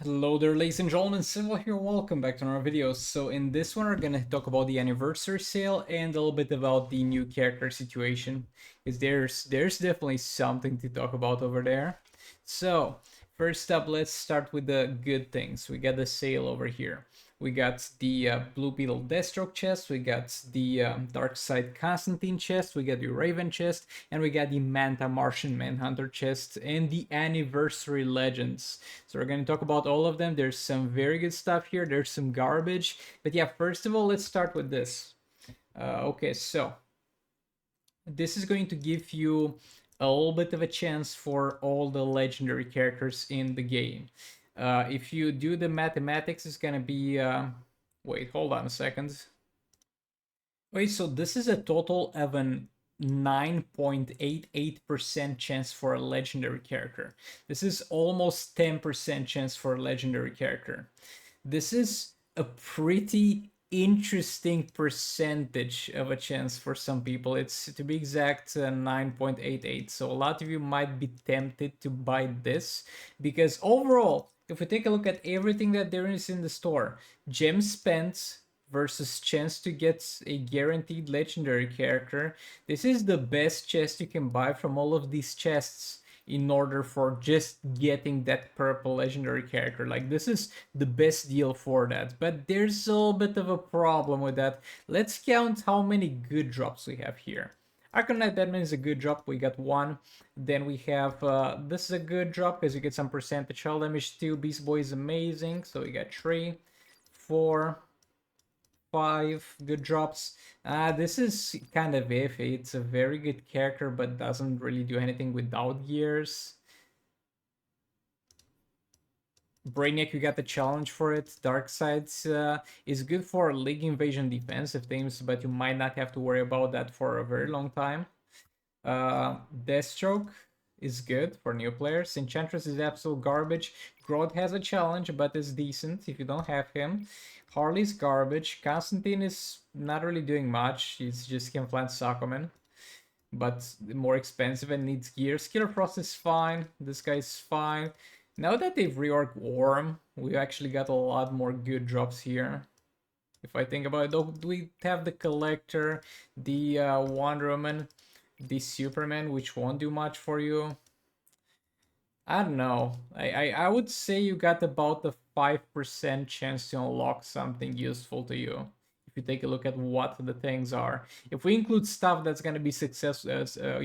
Hello there, ladies and gentlemen, Civil here, welcome back to our videos. So in this one we're gonna talk about the anniversary sale and a little bit about the new character situation, because there's definitely something to talk about over there. So first up, let's start with the good things. We got the sale over here. We got the Blue Beetle Deathstroke chest, we got the Darkside Constantine chest, we got the Raven chest, and we got the Manta Martian Manhunter chest, and the Anniversary Legends. So we're going to talk about all of them. There's some very good stuff here, there's some garbage. But yeah, first of all, let's start with this. Okay, so this is going to give you a little bit of a chance for all the legendary characters in the game. If you do the mathematics, it's gonna be wait, hold on a second. Wait, so this is a total of an 9.88% chance for a legendary character. This is almost 10% chance for a legendary character. This is a pretty interesting percentage of a chance for some people. It's, to be exact, 9.88. So a lot of you might be tempted to buy this because overall, if we take a look at everything that there is in the store, gems spent versus chance to get a guaranteed legendary character, this is the best chest you can buy from all of these chests in order for just getting that purple legendary character. Like, this is the best deal for that. But there's a little bit of a problem with that. Let's count how many good drops we have here. Arcanite Batman is a good drop, we got one. Then we have, this is a good drop because you get some percentage hull damage too. Beast Boy is amazing, so we got 3, 4, 5 good drops. This is kind of iffy. It's a very good character, but doesn't really do anything without gears. Brainiac, you got the challenge for it. Darkside is good for League Invasion defensive teams, but you might not have to worry about that for a very long time. Deathstroke is good for new players. Enchantress is absolute garbage. Grodd has a challenge, but is decent if you don't have him. Harley's garbage. Constantine is not really doing much. He's just Camflant Sokoman, but more expensive and needs gears. Killer Frost is fine. This guy's fine. Now that they've reworked Worm, we actually got a lot more good drops here. If I think about it, though, we have the Collector, the Wonder Woman, the Superman, which won't do much for you. I don't know. I would say you got about the 5% chance to unlock something useful to you. If you take a look at what the things are. If we include stuff that's going to be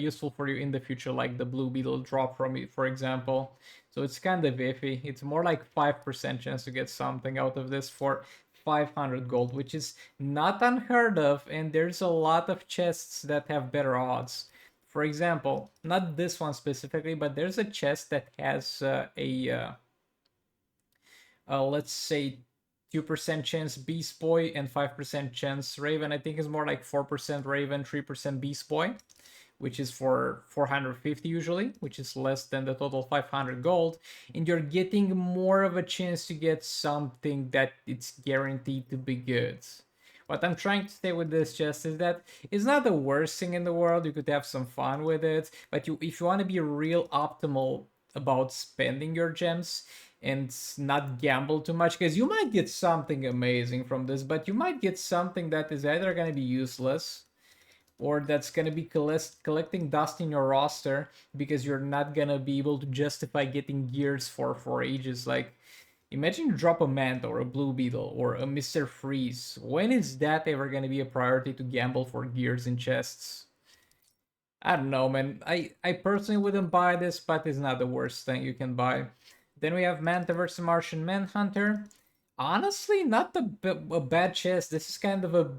useful for you in the future, like the Blue Beetle drop from it, for example. So it's kind of iffy. It's more like 5% chance to get something out of this for 500 gold, which is not unheard of, and there's a lot of chests that have better odds. For example, not this one specifically, but there's a chest that has let's say 2% chance Beast Boy and 5% chance Raven. I think it's more like 4% Raven, 3% Beast Boy, which is for 450 usually, which is less than the total 500 gold. And you're getting more of a chance to get something that it's guaranteed to be good. What I'm trying to say with this chest is that it's not the worst thing in the world. You could have some fun with it, but if you want to be real optimal about spending your gems and not gamble too much, because you might get something amazing from this, but you might get something that is either going to be useless or that's going to be collecting dust in your roster because you're not going to be able to justify getting gears for ages. Like, imagine you drop a Manta or a Blue Beetle or a Mr. Freeze. When is that ever going to be a priority to gamble for gears in chests? I don't know, man. I personally wouldn't buy this, but it's not the worst thing you can buy. Then we have Manta vs. Martian Manhunter. Honestly, not a bad chest. This is kind of a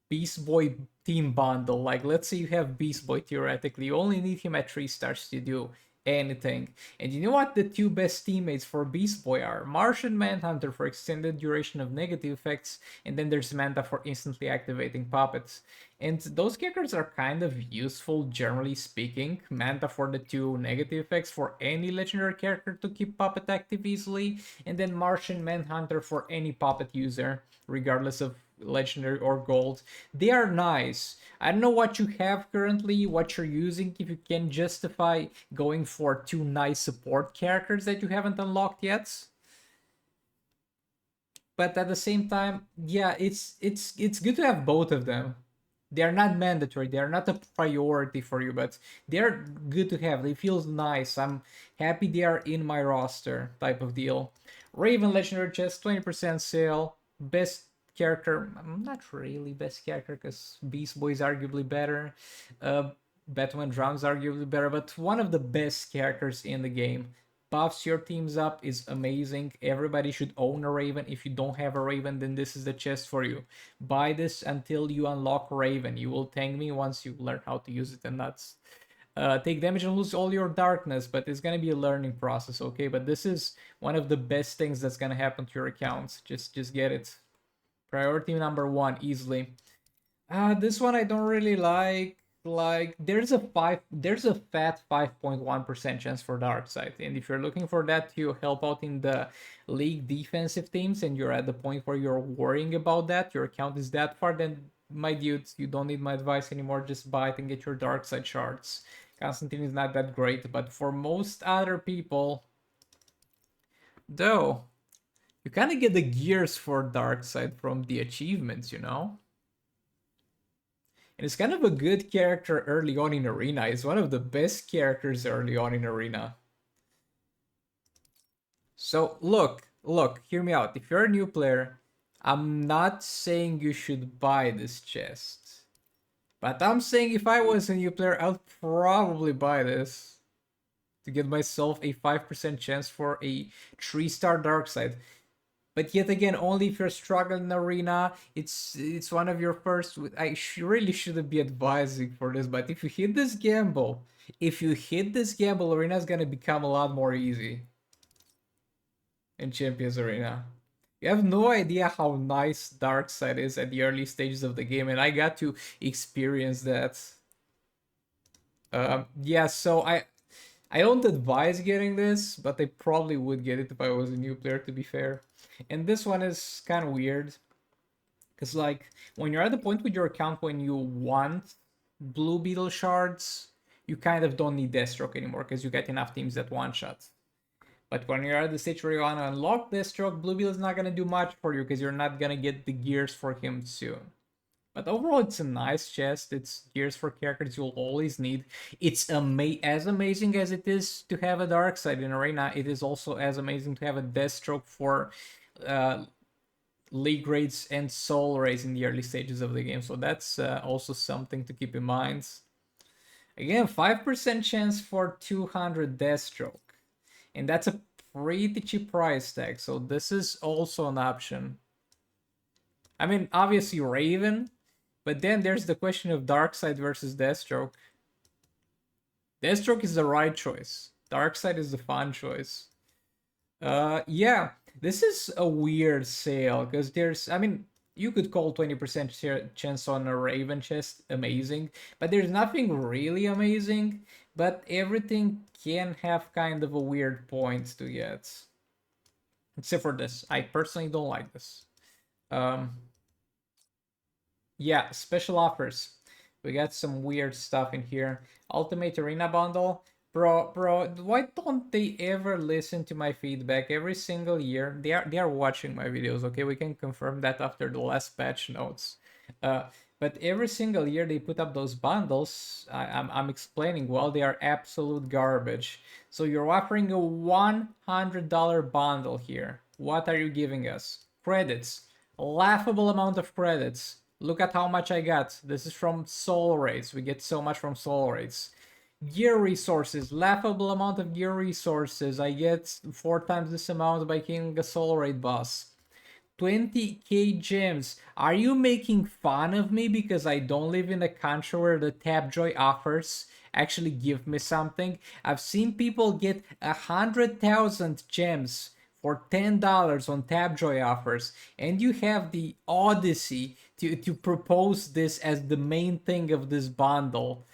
Beast Boy team bundle. Like, let's say you have Beast Boy theoretically. You only need him at 3 stars to do anything. And you know what the two best teammates for Beast Boy are? Martian Manhunter for extended duration of negative effects, and then there's Manta for instantly activating puppets. And those characters are kind of useful, generally speaking. Manta for the 2 negative effects for any legendary character to keep puppet active easily, and then Martian Manhunter for any puppet user, regardless of legendary or gold. They are nice. I don't know what you have currently, what you're using, if you can justify going for 2 nice support characters that you haven't unlocked yet. but at the same time, yeah, it's good to have both of them. They are not mandatory. They are not a priority for you, but they are good to have. They feel nice. I'm happy they are in my roster, type of deal. Raven Legendary Chest, 20% sale. Best character, not really best character because Beast Boy is arguably better. Batman Drums arguably better, but one of the best characters in the game. Buffs your teams up is amazing. Everybody should own a Raven. If you don't have a Raven, then this is the chest for you. Buy this until you unlock Raven. You will thank me once you learn how to use it, and that's take damage and lose all your darkness, but it's gonna be a learning process, okay? But this is one of the best things that's gonna happen to your accounts. Just get it. Priority number one, easily. This one I don't really like. Like there's a fat 5.1% chance for Darkside. And if you're looking for that to help out in the league defensive teams and you're at the point where you're worrying about that, your account is that far, then my dudes, you don't need my advice anymore. Just buy it and get your Darkside shards. Constantine is not that great, but for most other people, though, you kind of get the gears for Darkside from the achievements, you know? And it's kind of a good character early on in Arena. It's one of the best characters early on in Arena. So look, hear me out. If you're a new player, I'm not saying you should buy this chest. But I'm saying if I was a new player, I'd probably buy this to get myself a 5% chance for a 3-star Darkside. But yet again, only if you're struggling in Arena, it's one of your first. I really shouldn't be advising for this, but if you hit this gamble, Arena is gonna become a lot more easy in Champions Arena. You have no idea how nice Darkside is at the early stages of the game, and I got to experience that. Yeah, so I don't advise getting this, but I probably would get it if I was a new player, to be fair. And this one is kind of weird. Because, like, when you're at the point with your account when you want blue Beetle shards, you kind of don't need Deathstroke anymore because you get enough teams that one-shot. But when you're at the stage where you want to unlock Deathstroke, blue Beetle is not going to do much for you because you're not going to get the gears for him soon. But overall, it's a nice chest. It's gears for characters you'll always need. It's as amazing as it is to have a Darkside in Arena. It is also as amazing to have a Deathstroke for League raids and Soul raids in the early stages of the game. So that's also something to keep in mind. Again, 5% chance for 200 Deathstroke. And that's a pretty cheap price tag. So this is also an option. I mean, obviously Raven, but then there's the question of Darkside versus Deathstroke. Deathstroke is the right choice. Darkside is the fun choice. Yeah, this is a weird sale because I mean, you could call 20% chance on a Raven chest amazing, but there's nothing really amazing, but everything can have kind of a weird point to get. Except for this. I personally don't like this. Yeah, special offers. We got some weird stuff in here. Ultimate Arena Bundle. Bro, why don't they ever listen to my feedback every single year? They are watching my videos, okay? We can confirm that after the last patch notes. But every single year they put up those bundles. I'm explaining, well, they are absolute garbage. So you're offering a $100 bundle here. What are you giving us? Credits. A laughable amount of credits. Look at how much I got. This is from soul raids. We get so much from soul raids. Gear resources. Laughable amount of gear resources. I get 4 times this amount by killing a soul raid boss. 20k gems. Are you making fun of me because I don't live in a country where the Tapjoy offers actually give me something? I've seen people get 100,000 gems for $10 on Tapjoy offers, and you have the odyssey to propose this as the main thing of this bundle.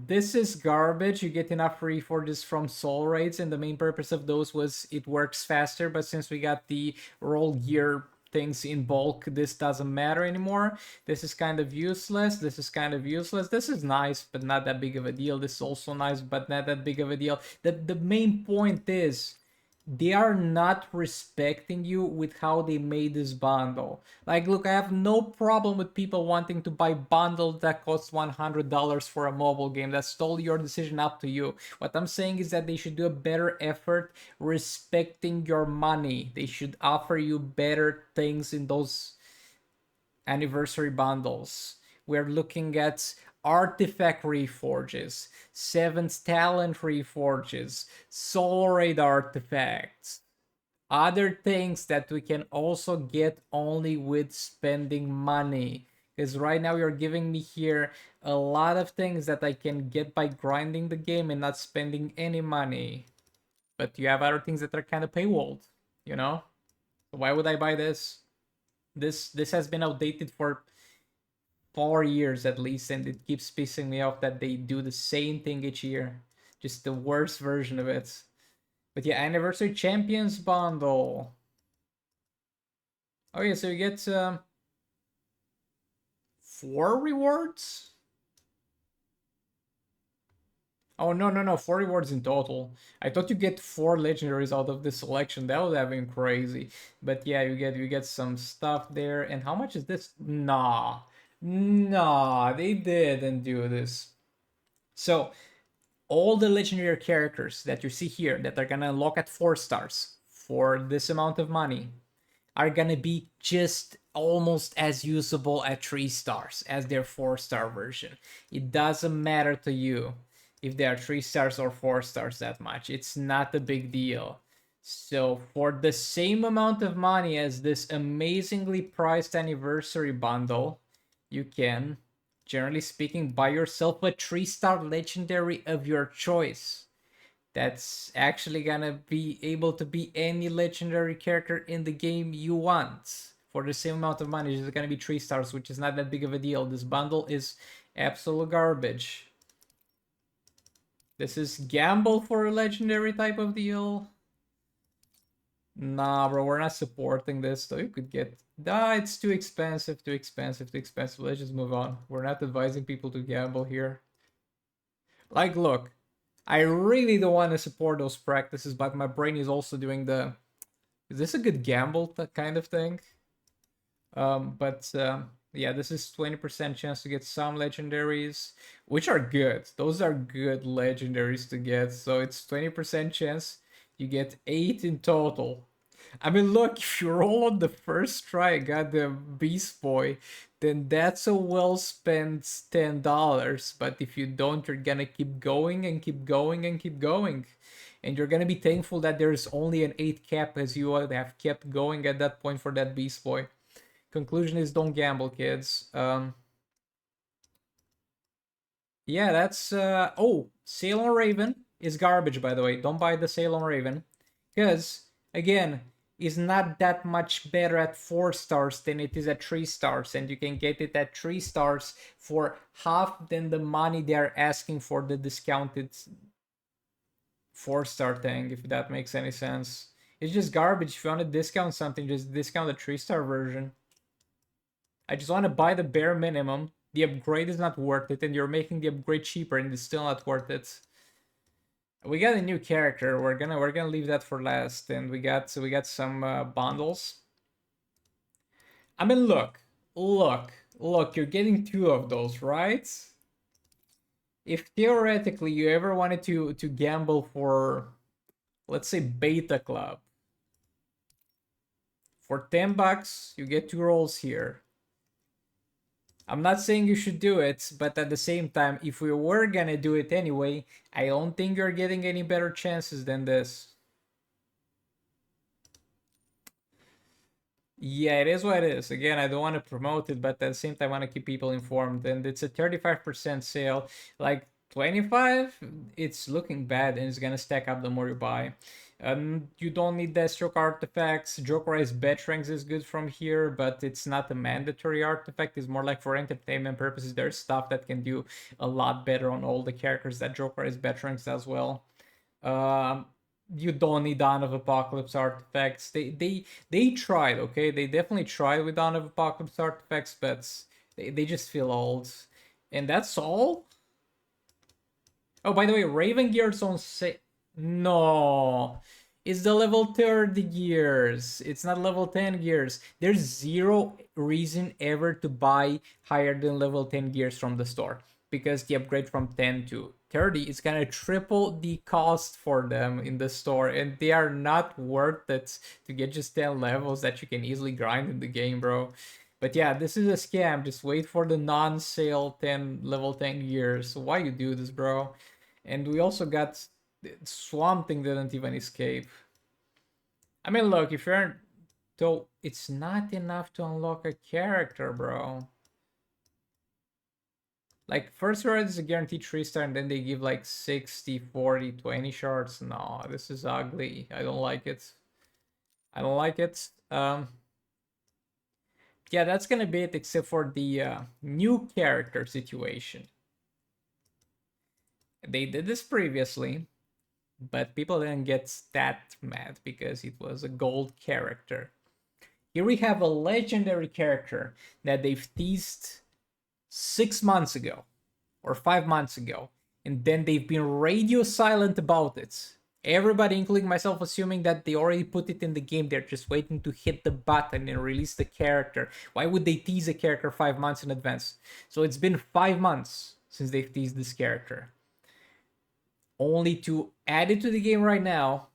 This is garbage. You get enough free for this from soul raids, and the main purpose of those was it works faster, but since we got the roll gear things in bulk, this doesn't matter anymore. This is kind of useless. This is kind of useless. This is nice, but not that big of a deal. This is also nice, but not that big of a deal. The main point is they are not respecting you with how they made this bundle. Like, look, I have no problem with people wanting to buy bundles that cost $100 for a mobile game. That's totally your decision, up to you. What I'm saying is that they should do a better effort respecting your money. They should offer you better things in those anniversary bundles. We're looking at artifact reforges, seventh talent reforges, soul raid artifacts, other things that we can also get only with spending money. Because right now you're giving me here a lot of things that I can get by grinding the game and not spending any money. But you have other things that are kind of paywalled, you know? So why would I buy this? This has been outdated for 4 years at least, and it keeps pissing me off that they do the same thing each year. Just the worst version of it. But yeah, Anniversary Champions Bundle. Oh yeah, so you get 4 rewards? Oh no, no, no, 4 rewards in total. I thought you get 4 legendaries out of this selection. That would have been crazy. But yeah, you get some stuff there. And how much is this? Nah. Nah, they didn't do this. So all the legendary characters that you see here that are gonna unlock at 4 stars for this amount of money are gonna be just almost as usable at 3 stars as their 4-star version. It doesn't matter to you if they are 3 stars or 4 stars that much. It's not a big deal. So for the same amount of money as this amazingly priced anniversary bundle, you can, generally speaking, buy yourself a 3-star legendary of your choice. That's actually gonna be able to be any legendary character in the game you want for the same amount of money. It's gonna be 3 stars, which is not that big of a deal. This bundle is absolute garbage. This is gamble for a legendary type of deal. Nah, bro, we're not supporting this. So you could get... Nah, it's too expensive, too expensive, too expensive. Let's just move on. We're not advising people to gamble here. Like, look, I really don't want to support those practices, but my brain is also doing the... Is this a good gamble kind of thing? But yeah, this is 20% chance to get some legendaries, which are good. Those are good legendaries to get. So it's 20% chance you get 8 in total. I mean, look, if you roll on the first try, got the Beast Boy, then that's a well spent $10. But if you don't, you're gonna keep going and keep going and keep going. And you're gonna be thankful that there's only an 8 cap, as you would have kept going at that point for that Beast Boy. Conclusion is, don't gamble, kids. Yeah, that's oh, Sail on Raven is garbage, by the way. Don't buy the Sail on Raven, because again, is not that much better at 4 stars than it is at 3 stars, and you can get it at 3 stars for half than the money they're asking for the discounted 4-star thing, if that makes any sense. It's just garbage. If you want to discount something, just discount the 3-star version. I just want to buy the bare minimum. The upgrade is not worth it, and you're making the upgrade cheaper, and it's still not worth it. We got a new character. We're gonna leave that for last, and we got some bundles. I mean, look. You're getting 2 of those, right? If theoretically you ever wanted to gamble for, let's say, Beta Club, for $10, you get 2 rolls here. I'm not saying you should do it, but at the same time, if we were gonna do it anyway, I don't think you're getting any better chances than this. Yeah, it is what it is. Again, I don't want to promote it, but at the same time, I want to keep people informed. And it's a 35% sale. Like 25, it's looking bad and it's gonna stack up the more you buy. You don't need Deathstroke artifacts. Jokerized Betrings is good from here, but it's not a mandatory artifact. It's more like for entertainment purposes. There's stuff that can do a lot better on all the characters that Jokerized Betrings does well. Um, you don't need Dawn of Apocalypse artifacts. They tried, okay? They definitely tried with Dawn of Apocalypse artifacts, but they just feel old. And that's all? Oh, by the way, Raven Gear's on sale. No. It's the level 30 gears. It's not level 10 gears. There's zero reason ever to buy higher than level 10 gears from the store because the upgrade from 10 to 30 is gonna triple the cost for them in the store, and they are not worth it to get just 10 levels that you can easily grind in the game, bro. But yeah, this is a scam. Just wait for the non-sale 10 level 10 gears. Why you do this, bro? And we also got Swamp Thing didn't even escape. I mean, look, if you're... Though, it's not enough to unlock a character, bro. Like, first reward is a guaranteed 3-star, and then they give like 60, 40, 20 shards. No, this is ugly. I don't like it. I don't like it. Yeah, that's gonna be it, except for the new character situation. They did this previously, but people didn't get that mad because it was a gold character. Here we have a legendary character that they've teased 6 months ago or 5 months ago, and then they've been radio silent about it. Everybody, including myself, assuming that they already put it in the game. They're just waiting to hit the button and release the character. Why would they tease a character 5 months in advance? So it's been 5 months since they've teased this character, only to add it to the game right now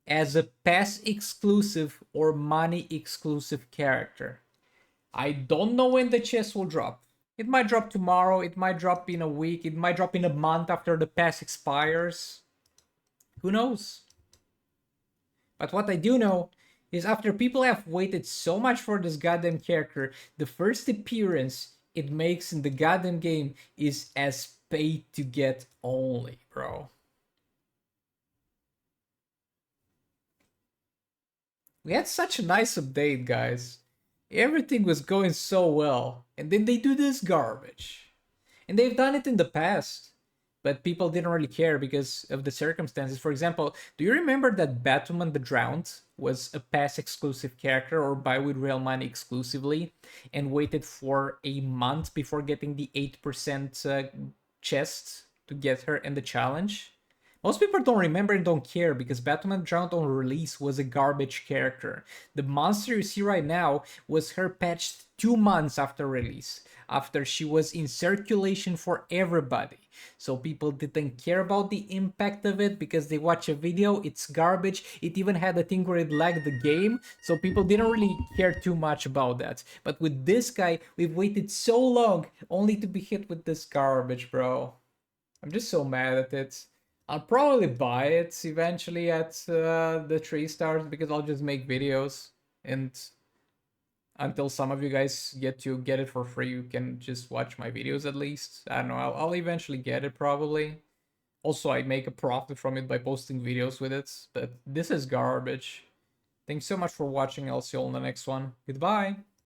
as a pass exclusive or money exclusive character. I don't know when the chest will drop. It might drop tomorrow, it might drop in a week, it might drop in a month after the pass expires. Who knows? But what I do know is after people have waited so much for this goddamn character, the first appearance it makes in the goddamn game is as pay to get only, bro. We had such a nice update, guys. Everything was going so well, and then they do this garbage. And they've done it in the past, but people didn't really care because of the circumstances. For example, do you remember that Batman the Drowned was a pass exclusive character or buy with real money exclusively and waited for a month before getting the 8% chest to get her in the challenge? Most people don't remember and don't care because Batman Drowned on release was a garbage character. The monster you see right now was her patched 2 months after release, after she was in circulation for everybody. So people didn't care about the impact of it because they watch a video, it's garbage. It even had a thing where it lagged the game, so people didn't really care too much about that. But with this guy, we've waited so long only to be hit with this garbage, bro. I'm just so mad at it. I'll probably buy it eventually at the 3 stars because I'll just make videos, and until some of you guys get to get it for free, you can just watch my videos at least. I don't know, I'll eventually get it probably. Also, I make a profit from it by posting videos with it, but this is garbage. Thanks so much for watching. I'll see you all in the next one. Goodbye!